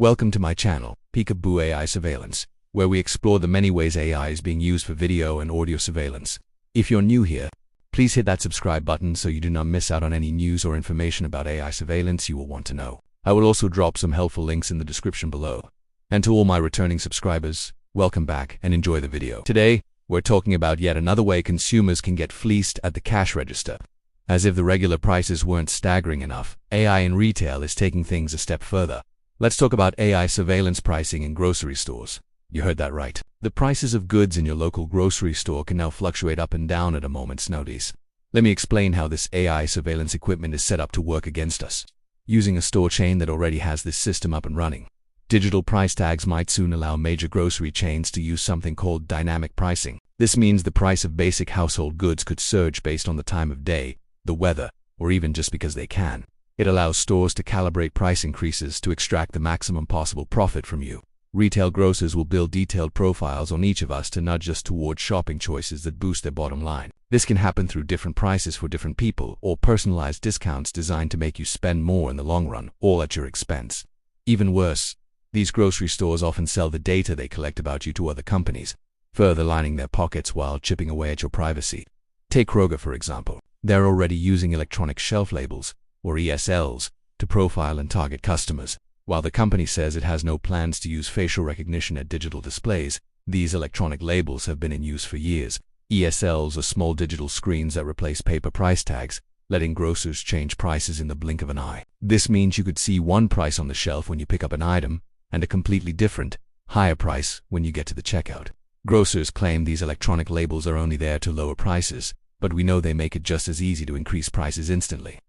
Welcome to my channel, PeekAboo-AI Surveillance, where we explore the many ways AI is being used for video and audio surveillance. If you're new here, please hit that subscribe button so you do not miss out on any news or information about AI surveillance you will want to know. I will also drop some helpful links in the description below. And to all my returning subscribers, welcome back and enjoy the video. Today, we're talking about yet another way consumers can get fleeced at the cash register. As if the regular prices weren't staggering enough, AI in retail is taking things a step further. Let's talk about AI surveillance pricing in grocery stores. You heard that right. The prices of goods in your local grocery store can now fluctuate up and down at a moment's notice. Let me explain how this AI surveillance equipment is set up to work against us. Using a store chain that already has this system up and running, digital price tags might soon allow major grocery chains to use something called dynamic pricing. This means the price of basic household goods could surge based on the time of day, the weather, or even just because they can. It allows stores to calibrate price increases to extract the maximum possible profit from you. Retail grocers will build detailed profiles on each of us to nudge us towards shopping choices that boost their bottom line. This can happen through different prices for different people or personalized discounts designed to make you spend more in the long run, all at your expense. Even worse, these grocery stores often sell the data they collect about you to other companies, further lining their pockets while chipping away at your privacy. Take Kroger, for example. They're already using electronic shelf labels, or ESLs, to profile and target customers. While the company says it has no plans to use facial recognition at digital displays, these electronic labels have been in use for years. ESLs are small digital screens that replace paper price tags, letting grocers change prices in the blink of an eye. This means you could see one price on the shelf when you pick up an item, and a completely different, higher price when you get to the checkout. Grocers claim these electronic labels are only there to lower prices, but we know they make it just as easy to increase prices instantly.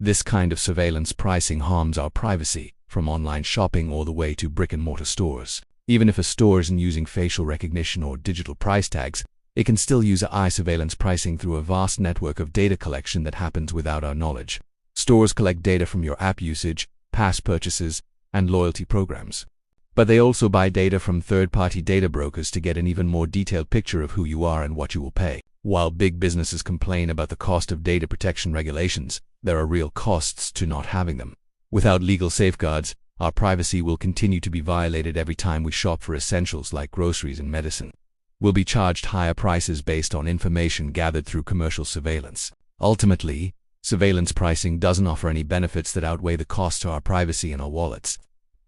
This kind of surveillance pricing harms our privacy, from online shopping all the way to brick-and-mortar stores. Even if a store isn't using facial recognition or digital price tags, it can still use AI surveillance pricing through a vast network of data collection that happens without our knowledge. Stores collect data from your app usage, past purchases, and loyalty programs. But they also buy data from third-party data brokers to get an even more detailed picture of who you are and what you will pay. While big businesses complain about the cost of data protection regulations, there are real costs to not having them. Without legal safeguards, our privacy will continue to be violated every time we shop for essentials like groceries and medicine. We'll be charged higher prices based on information gathered through commercial surveillance. Ultimately, surveillance pricing doesn't offer any benefits that outweigh the cost to our privacy and our wallets.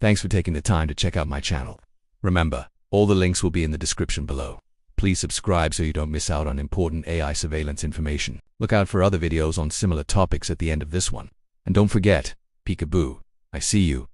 Thanks for taking the time to check out my channel. Remember, all the links will be in the description below. Please subscribe so you don't miss out on important AI surveillance information. Look out for other videos on similar topics at the end of this one. And don't forget, Peekaboo, I see you.